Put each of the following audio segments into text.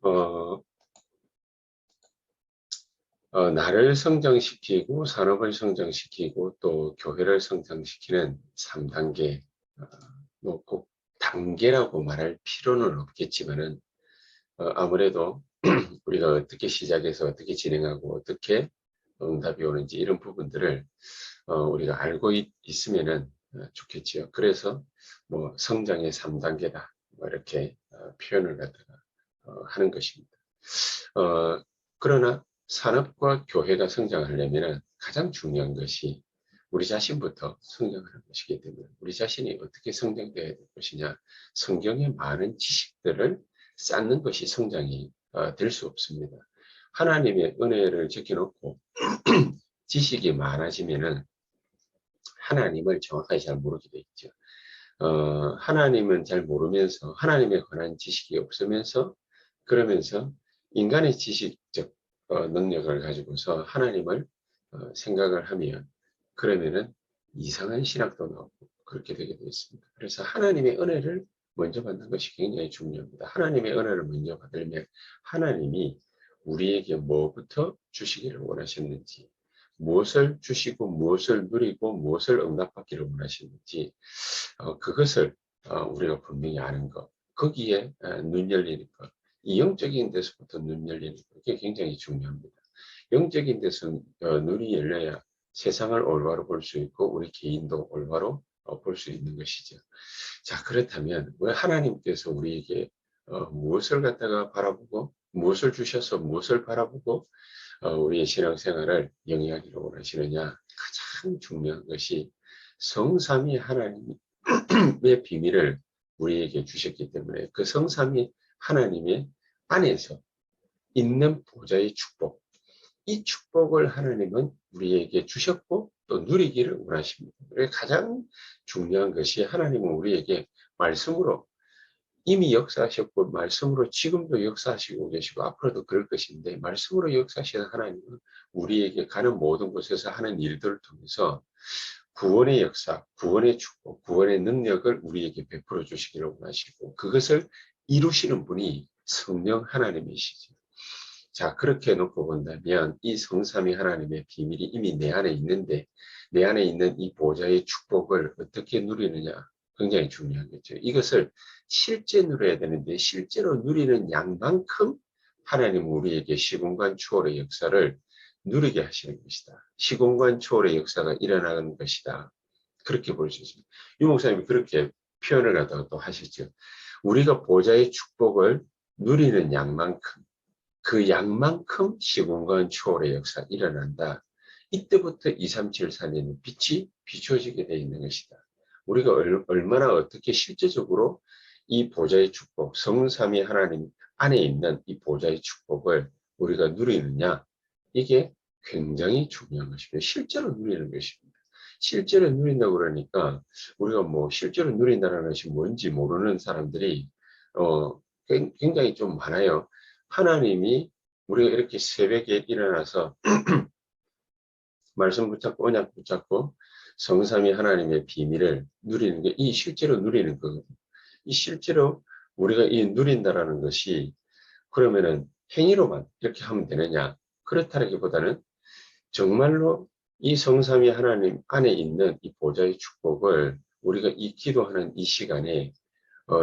어, 나를 성장시키고 산업을 성장시키고 또 교회를 성장시키는 3단계, 뭐 꼭 단계라고 말할 필요는 없겠지만은 아무래도 우리가 어떻게 시작해서 어떻게 진행하고 어떻게 응답이 오는지 이런 부분들을 우리가 알고 있으면은 좋겠지요. 그래서 뭐 성장의 3단계다 뭐 이렇게 표현을 갖다가 하는 것입니다. 그러나 산업과 교회가 성장하려면 가장 중요한 것이 우리 자신부터 성장하는 것이기 때문에 우리 자신이 어떻게 성장되어야 될 것이냐, 성경의 많은 지식들을 쌓는 것이 성장이 될 수 없습니다. 하나님의 은혜를 지켜놓고 지식이 많아지면은 하나님을 정확하게 잘 모르게 돼 있죠. 하나님은 잘 모르면서 하나님에 관한 지식이 없으면서 그러면서 인간의 지식적 능력을 가지고서 하나님을 생각을 하면 그러면은 이상한 신학도 나오고 그렇게 되게 되어 있습니다. 그래서 하나님의 은혜를 먼저 받는 것이 굉장히 중요합니다. 하나님의 은혜를 먼저 받으면 하나님이 우리에게 뭐부터 주시기를 원하셨는지, 무엇을 주시고 무엇을 누리고 무엇을 응답받기를 원하시는지 그것을 우리가 분명히 아는 것, 거기에 눈 열리는 것, 이 영적인 데서부터 눈 열리는 것, 이게 굉장히 중요합니다. 영적인 데서 눈이 열려야 세상을 올바로 볼 수 있고 우리 개인도 올바로 볼 수 있는 것이죠. 자, 그렇다면 왜 하나님께서 우리에게 무엇을 갖다가 바라보고 무엇을 주셔서 무엇을 바라보고 우리의 신앙생활을 영위하기를 원하시느냐? 가장 중요한 것이 성삼위 하나님의 비밀을 우리에게 주셨기 때문에 그 성삼위 하나님의 안에서 있는 보좌의 축복, 이 축복을 하나님은 우리에게 주셨고 또 누리기를 원하십니다. 가장 중요한 것이 하나님은 우리에게 말씀으로 이미 역사하셨고 말씀으로 지금도 역사하시고 계시고 앞으로도 그럴 것인데 말씀으로 역사하시는 하나님은 우리에게 가는 모든 곳에서 하는 일들을 통해서 구원의 역사, 구원의 축복, 구원의 능력을 우리에게 베풀어 주시기를 원하시고 그것을 이루시는 분이 성령 하나님이시죠. 자, 그렇게 놓고 본다면 이 성삼위 하나님의 비밀이 이미 내 안에 있는데 내 안에 있는 이 보좌의 축복을 어떻게 누리느냐 굉장히 중요하겠죠. 이것을 실제 누려야 되는데 실제로 누리는 양만큼 하나님은 우리에게 시공간 초월의 역사를 누리게 하시는 것이다. 시공간 초월의 역사가 일어나는 것이다. 그렇게 볼 수 있습니다. 유 목사님이 그렇게 표현을 하다가 또 하시죠. 우리가 보좌의 축복을 누리는 양만큼 그 양만큼 시공간 초월의 역사 일어난다. 이때부터 2374년의 빛이 비춰지게 되어 있는 것이다. 우리가 얼마나 어떻게 실제적으로 이 보좌의 축복, 성삼위 하나님 안에 있는 이 보좌의 축복을 우리가 누리느냐, 이게 굉장히 중요한 것입니다. 실제로 누리는 것입니다. 실제로 누린다고 그러니까 우리가 뭐 실제로 누린다는 것이 뭔지 모르는 사람들이 굉장히 좀 많아요. 하나님이 우리가 이렇게 새벽에 일어나서 말씀 붙잡고 언약 붙잡고 성삼위 하나님의 비밀을 누리는 게 이 실제로 누리는 거거든요. 이 실제로 우리가 이 누린다라는 것이 그러면은 행위로만 이렇게 하면 되느냐? 그렇다기보다는 정말로 이 성삼위 하나님 안에 있는 이 보좌의 축복을 우리가 이 기도하는 이 시간에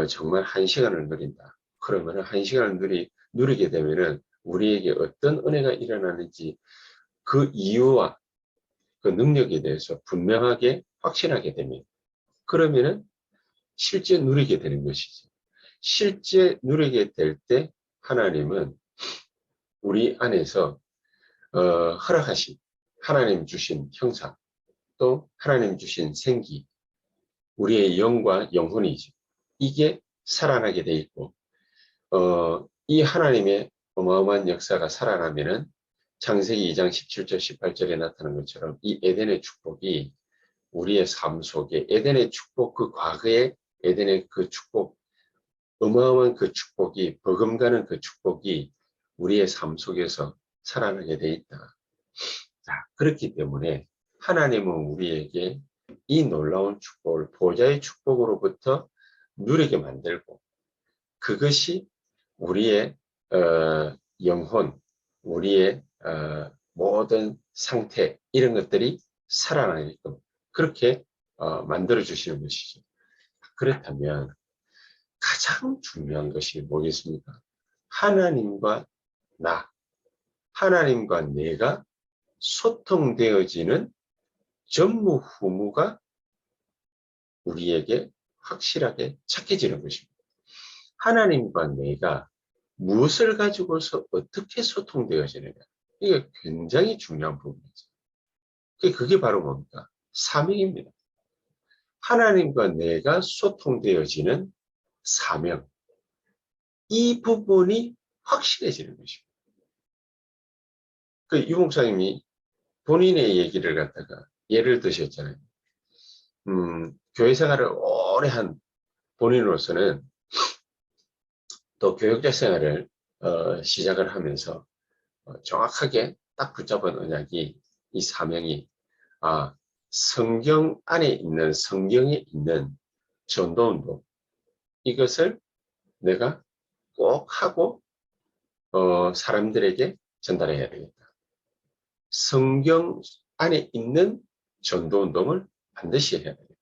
정말 1시간을 누린다. 그러면은 1시간을 누리게 되면은 우리에게 어떤 은혜가 일어나는지 그 이유와 그 능력에 대해서 분명하게 확신하게 되면 그러면은 실제 누리게 되는 것이죠. 실제 누리게 될 때 하나님은 우리 안에서 허락하신 하나님 주신 형상 또 하나님 주신 생기 우리의 영과 영혼이죠. 이게 살아나게 돼 있고 이 하나님의 어마어마한 역사가 살아나면은 창세기 2장 17절 18절에 나타난 것처럼 이 에덴의 축복이 우리의 삶 속에 에덴의 축복 그 과거의 에덴의 그 축복 어마어마한 그 축복이 버금가는 그 축복이 우리의 삶 속에서 살아나게 돼 있다. 자, 그렇기 때문에 하나님은 우리에게 이 놀라운 축복을 보좌의 축복으로부터 누리게 만들고 그것이 우리의 영혼, 우리의 모든 상태 이런 것들이 살아나게끔 그렇게 만들어 주시는 것이죠. 그렇다면 가장 중요한 것이 뭐겠습니까? 하나님과 나, 하나님과 내가 소통되어지는 전무후무가 우리에게 확실하게 착해지는 것입니다. 하나님과 내가 무엇을 가지고서 어떻게 소통되어지느냐. 이게 굉장히 중요한 부분이죠. 그게 바로 뭡니까? 사명입니다. 하나님과 내가 소통되어지는 사명. 이 부분이 확실해지는 것입니다. 유 목사님이 본인의 얘기를 갖다가 예를 드셨잖아요. 교회 생활을 오래 한 본인으로서는 또 교육자 생활을 시작을 하면서 정확하게 딱 붙잡은 언약이 이 사명이 성경 안에 있는 성경에 있는 전도운동 이것을 내가 꼭 하고 사람들에게 전달해야 되겠다. 성경 안에 있는 전도운동을 반드시 해야 되겠다.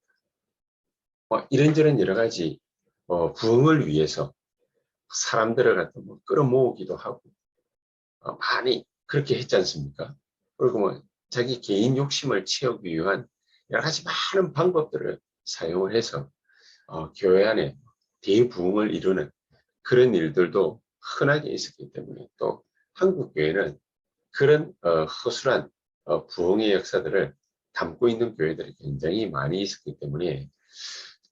이런저런 여러 가지 부흥을 위해서 사람들을 갖다 끌어모으기도 하고 많이 그렇게 했지 않습니까? 그리고 자기 개인 욕심을 채우기 위한 여러 가지 많은 방법들을 사용을 해서 교회 안에 대부흥을 이루는 그런 일들도 흔하게 있었기 때문에 또 한국 교회는 그런 허술한 부흥의 역사들을 담고 있는 교회들이 굉장히 많이 있었기 때문에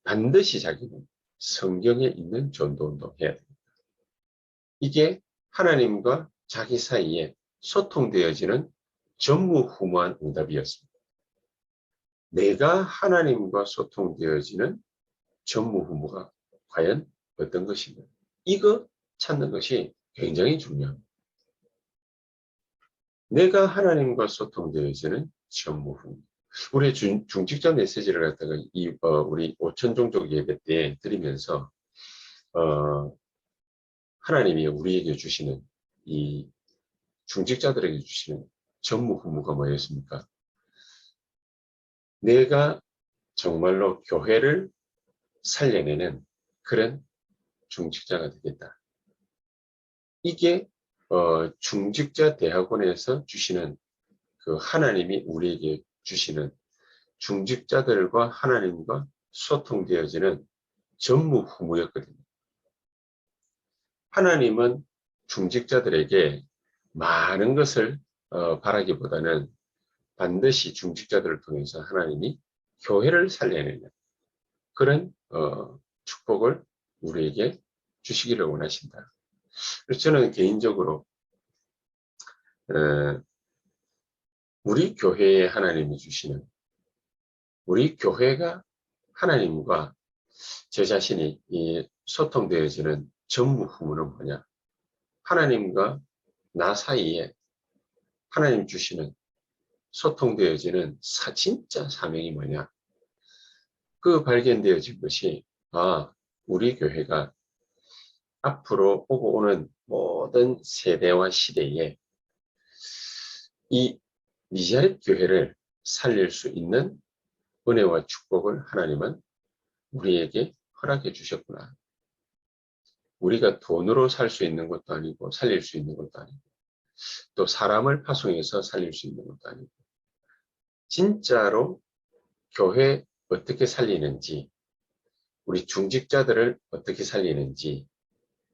반드시 자기는 성경에 있는 전도운동 해야 됩니다. 이게 하나님과 자기 사이에 소통되어지는 전무후무한 응답이었습니다. 내가 하나님과 소통되어지는 전무후무가 과연 어떤 것인가? 이거 찾는 것이 굉장히 중요합니다. 내가 하나님과 소통되어지는 전무후무. 우리 중직자 메시지를 갖다가 우리 5천종족 예배 때 드리면서 하나님이 우리에게 주시는 이 중직자들에게 주시는 전무후무가 뭐였습니까? 내가 정말로 교회를 살려내는 그런 중직자가 되겠다. 이게 중직자 대학원에서 주시는 그 하나님이 우리에게 주시는 중직자들과 하나님과 소통되어지는 전무후무였거든요. 하나님은 중직자들에게 많은 것을 바라기보다는 반드시 중직자들을 통해서 하나님이 교회를 살려내는 그런 축복을 우리에게 주시기를 원하신다. 그래서 저는 개인적으로 우리 교회에 하나님이 주시는 우리 교회가 하나님과 제 자신이 소통되어지는 전무후무는 뭐냐? 하나님과 나 사이에 하나님 주시는 소통되어지는 진짜 사명이 뭐냐? 그 발견되어진 것이 우리 교회가 앞으로 오고 오는 모든 세대와 시대에 이 니자렛 교회를 살릴 수 있는 은혜와 축복을 하나님은 우리에게 허락해 주셨구나. 우리가 돈으로 살 수 있는 것도 아니고 살릴 수 있는 것도 아니고 또 사람을 파송해서 살릴 수 있는 것도 아니고 진짜로 교회 어떻게 살리는지 우리 중직자들을 어떻게 살리는지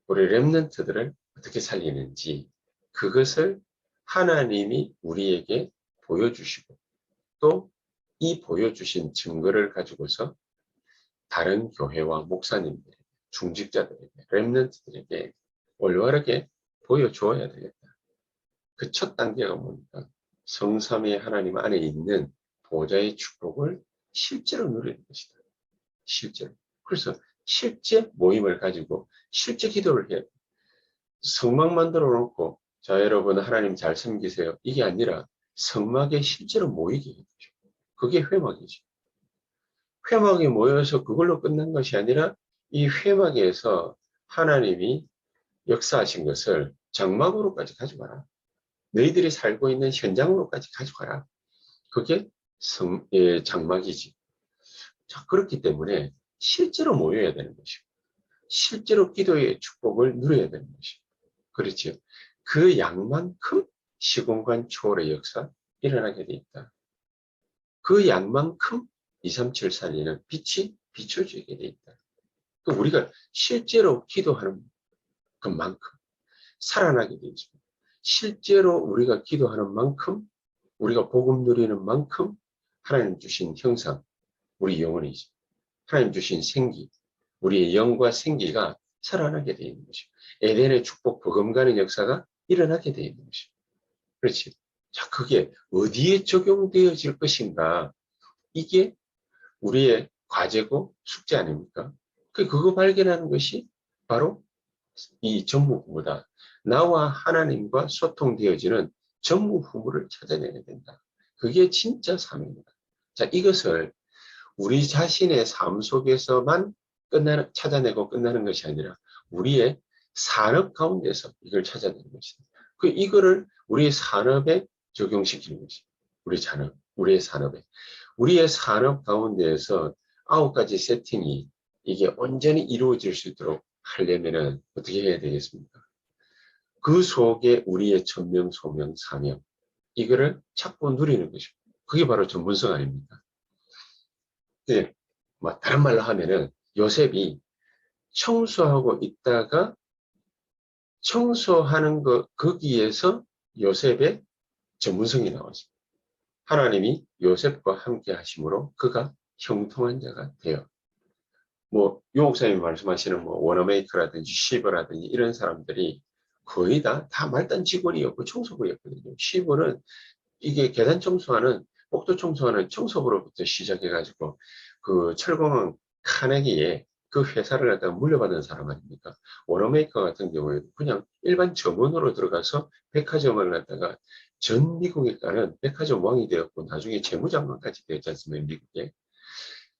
우리 렘넌트들을 어떻게 살리는지 그것을 하나님이 우리에게 보여주시고 또 이 보여주신 증거를 가지고서 다른 교회와 목사님들에게 중직자들에게 렘넌트들에게 올바르게 보여주어야 되겠다. 그 첫 단계가 뭡니까? 성삼위 하나님 안에 있는 보좌의 축복을 실제로 누리는 것이다. 실제로. 그래서 실제 모임을 가지고 실제 기도를 해야 돼. 성막 만들어 놓고 자 여러분 하나님 잘 섬기세요. 이게 아니라 성막에 실제로 모이게 해야 되죠. 그게 회막이죠. 회막에 모여서 그걸로 끝난 것이 아니라 이 회막에서 하나님이 역사하신 것을 장막으로까지 가져가라. 너희들이 살고 있는 현장으로까지 가져가라. 그게 장막이지. 자, 그렇기 때문에 실제로 모여야 되는 것이고, 실제로 기도의 축복을 누려야 되는 것이고, 그렇죠. 그 양만큼 시공간 초월의 역사 일어나게 돼 있다. 그 양만큼 2374에는 빛이 비춰지게 돼 있다. 그 우리가 실제로 기도하는 것만큼 살아나게 돼 있습니다. 실제로 우리가 기도하는 만큼, 우리가 복음 누리는 만큼 하나님 주신 형상, 우리 영혼이죠. 하나님 주신 생기, 우리의 영과 생기가 살아나게 되어 있는 것이죠. 에덴의 축복 버금가는 역사가 일어나게 되어 있는 것이죠. 그렇지. 자, 그게 어디에 적용되어질 것인가? 이게 우리의 과제고 숙제 아닙니까? 그거 발견하는 것이 바로 이 전무후무다. 나와 하나님과 소통되어지는 전무후무를 찾아내야 된다. 그게 진짜 사명이다. 자, 이것을 우리 자신의 삶 속에서만 찾아내고 끝나는 것이 아니라 우리의 산업 가운데서 이걸 찾아내는 것이다. 이거를 우리의 산업에 적용시키는 것이다. 우리의 산업에. 우리의 산업 가운데에서 9가지 세팅이 이게 온전히 이루어질 수 있도록 하려면은 어떻게 해야 되겠습니까? 그 속에 우리의 천명, 소명, 사명, 이거를 찾고 누리는 것이고, 그게 바로 전문성 아닙니까? 네, 다른 말로 하면은 요셉이 청소하고 있다가 청소하는 거기에서 요셉의 전문성이 나왔습니다. 하나님이 요셉과 함께 하심으로 그가 형통한 자가 되어. 유 목사님이 말씀하시는 워너메이커라든지 쉬버라든지 이런 사람들이 거의 다 말단 직원이었고 청소부였거든요. 쉬버는 이게 계단 청소하는, 복도 청소하는 청소부로부터 시작해가지고 그 철공항 카네기에 그 회사를 갖다가 물려받은 사람 아닙니까? 워너메이커 같은 경우에 그냥 일반 점원으로 들어가서 백화점을 갖다가 전 미국에 가는 백화점 왕이 되었고 나중에 재무장관까지 되었지 않습니까? 미국에.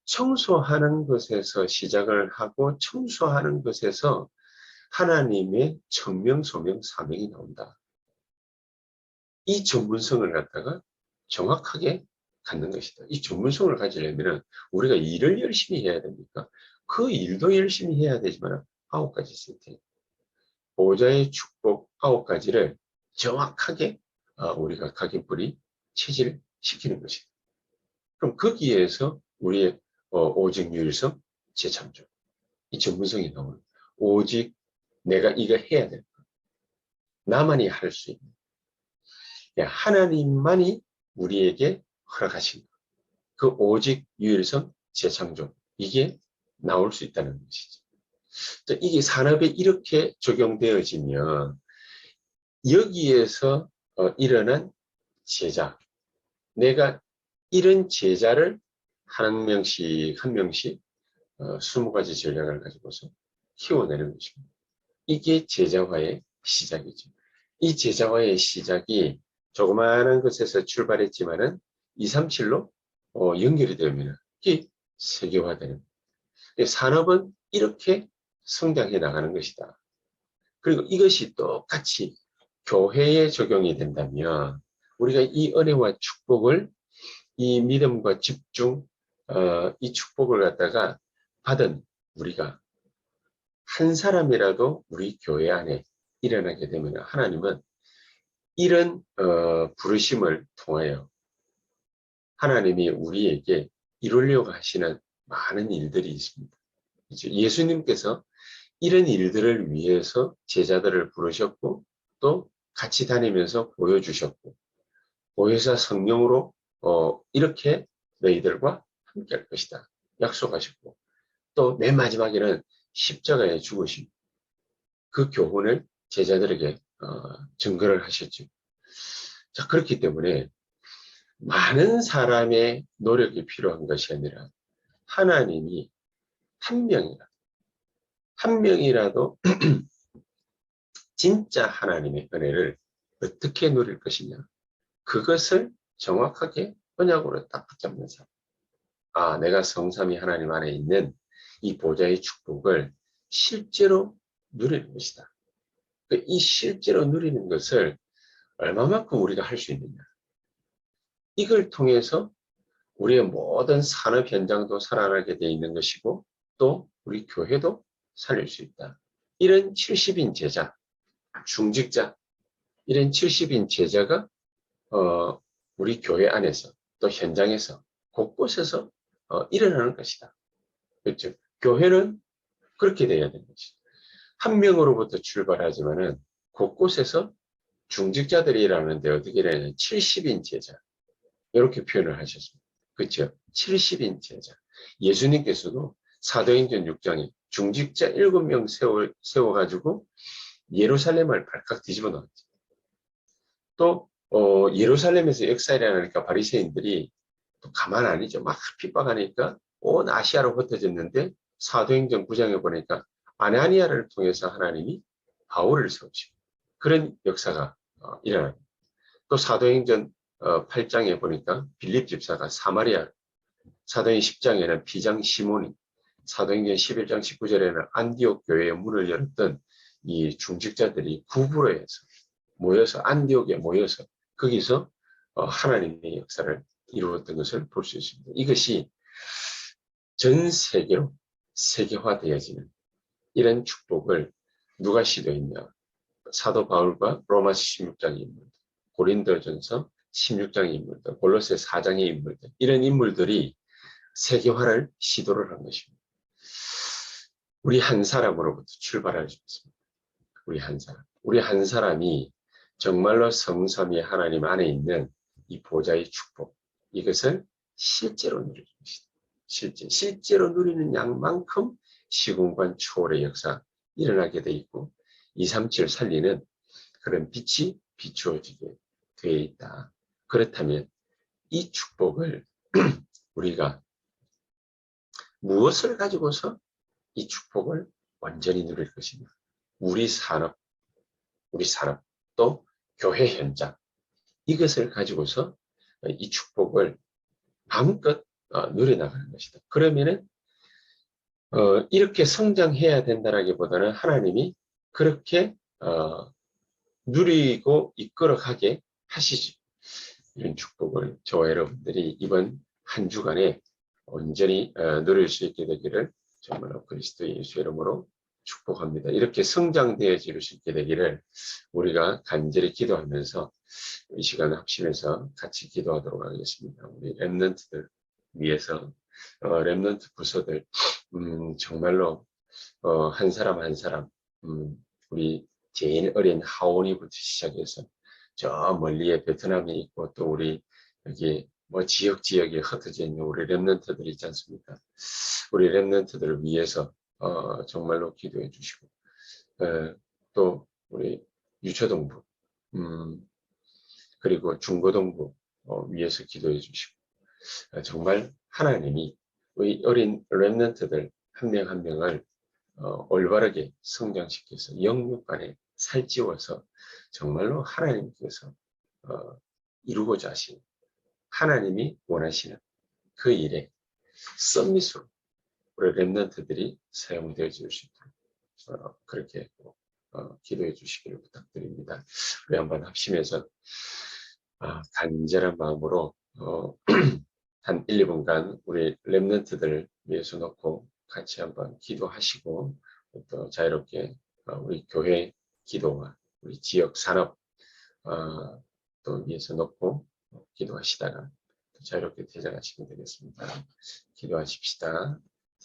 청소하는 것에서 시작을 하고 청소하는 것에서 하나님의 천명, 소명, 사명이 나온다. 이 전문성을 갖다가 정확하게 갖는 것이다. 이 전문성을 가지려면 우리가 일을 열심히 해야 됩니까? 그 일도 열심히 해야 되지만 9가지 세팅, 보호자의 축복 9가지를 정확하게 우리가 각인뿌리 체질시키는 것이다. 그럼 거기에서 우리의 오직 유일성, 재창조, 이 전문성이 나오는 오직 내가 이거 해야 될 것, 나만이 할 수 있는, 하나님만이 우리에게 허락하신 그 오직 유일성, 재창조, 이게 나올 수 있다는 것이죠. 이게 산업에 이렇게 적용되어지면 여기에서 일어난 제자, 내가 이런 제자를 한 명씩 20가지 전략을 가지고서 키워내는 것입니다. 이게 제자화의 시작이죠. 이 제자화의 시작이 조그마한 것에서 출발했지만은 237로 연결이 되면 이게 세계화되는. 산업은 이렇게 성장해 나가는 것이다. 그리고 이것이 똑같이 교회에 적용이 된다면 우리가 이 은혜와 축복을, 이 믿음과 집중, 이 축복을 갖다가 받은 우리가 한 사람이라도 우리 교회 안에 일어나게 되면 하나님은 이런 부르심을 통하여 하나님이 우리에게 이루려고 하시는 많은 일들이 있습니다. 예수님께서 이런 일들을 위해서 제자들을 부르셨고 또 같이 다니면서 보여주셨고 보혜사 성령으로 이렇게 너희들과 함께 할 것이다 약속하셨고 또 맨 마지막에는 십자가에 죽으신 그 교훈을 제자들에게 증거를 하셨죠. 자, 그렇기 때문에 많은 사람의 노력이 필요한 것이 아니라 하나님이 한 명이라도 진짜 하나님의 은혜를 어떻게 누릴 것이냐, 그것을 정확하게 언약으로 딱 붙잡는 사람. 내가 성삼위 하나님 안에 있는 이 보좌의 축복을 실제로 누리는 것이다. 이 실제로 누리는 것을 얼마만큼 우리가 할 수 있느냐. 이걸 통해서 우리의 모든 산업 현장도 살아나게 돼 있는 것이고 또 우리 교회도 살릴 수 있다. 이런 70인 제자, 중직자, 이런 70인 제자가 우리 교회 안에서 또 현장에서 곳곳에서 일어나는 것이다. 그렇죠? 교회는 그렇게 돼야 되는 것이다. 한 명으로부터 출발하지만은 곳곳에서 중직자들이 일하는데 어떻게 되냐면 70인 제자 이렇게 표현을 하셨습니다. 그렇죠? 70인 제자. 예수님께서도 사도행전 6장에 중직자 7명 세워가지고 예루살렘을 발칵 뒤집어 놓았죠. 또 예루살렘에서 역사를 하니까 바리새인들이 또 가만 아니죠. 막 핍박하니까 온 아시아로 흩어졌는데 사도행전 9장에 보니까 아나니아를 통해서 하나님이 바울을 세우시고 그런 역사가 일어납니다. 또 사도행전 8장에 보니까 빌립 집사가 사마리아, 사도행전 10장에는 비장 시몬이, 사도행전 11장 19절에는 안디옥 교회의 문을 열었던 이 중직자들이 구부로에서 모여서 안디옥에 모여서 거기서 하나님의 역사를 이루었던 것을 볼 수 있습니다. 이것이 전 세계로 세계화되어지는 이런 축복을 누가 시도했냐. 사도 바울과 로마서 16장의 인물들, 고린도전서 16장의 인물들, 골로새 4장의 인물들, 이런 인물들이 세계화를 시도를 한 것입니다. 우리 한 사람으로부터 출발할 수 있습니다. 우리 한 사람이 정말로 성삼위 하나님 안에 있는 이 보좌의 축복, 이것을 실제로 누리는 것이다. 실제로 누리는 양만큼 시공간 초월의 역사 일어나게 돼 있고 237 살리는 그런 빛이 비추어지게 되어 있다. 그렇다면 이 축복을 우리가 무엇을 가지고서 이 축복을 완전히 누릴 것이냐. 우리 산업, 또 교회 현장, 이것을 가지고서 이 축복을 마음껏 누려나가는 것이다. 그러면은 이렇게 성장해야 된다라기보다는 하나님이 그렇게 누리고 이끌어가게 하시죠. 이런 축복을 저와 여러분들이 이번 한 주간에 온전히 누릴 수 있게 되기를 정말로 그리스도 예수 이름으로 축복합니다. 이렇게 성장되어질 수 있게 되기를 우리가 간절히 기도하면서 이 시간 합심해서 같이 기도하도록 하겠습니다. 우리 렘넌트들 위해서 렘넌트 부서들 정말로 한 사람 한 사람 우리 제일 어린 하온이부터 시작해서 저 멀리에 베트남이 있고 또 우리 여기 뭐 지역에 흩어져 있는 우리 렘넌트들이 있지 않습니까? 우리 렘넌트들을 위해서 정말로 기도해 주시고 또 우리 유초동부 그리고 중고동부 위해서 기도해 주시고 정말 하나님이 우리 어린 렘넌트들 한 명 한 명을 올바르게 성장시켜서 영육간에 살찌워서 정말로 하나님께서 이루고자 하신 하나님이 원하시는 그 일에 썸밋으로 우리 렘넌트들이 사용되어질 수 있도록 그렇게 기도해 주시기를 부탁드립니다. 우리 한번 합심해서 간절한 마음으로 한 1, 2분간 우리 렘넌트들을 위해서 놓고 같이 한번 기도하시고 또 자유롭게 우리 교회 기도와 우리 지역 산업 또 위해서 놓고 기도하시다가 자유롭게 퇴장하시면 되겠습니다. 기도하십시다.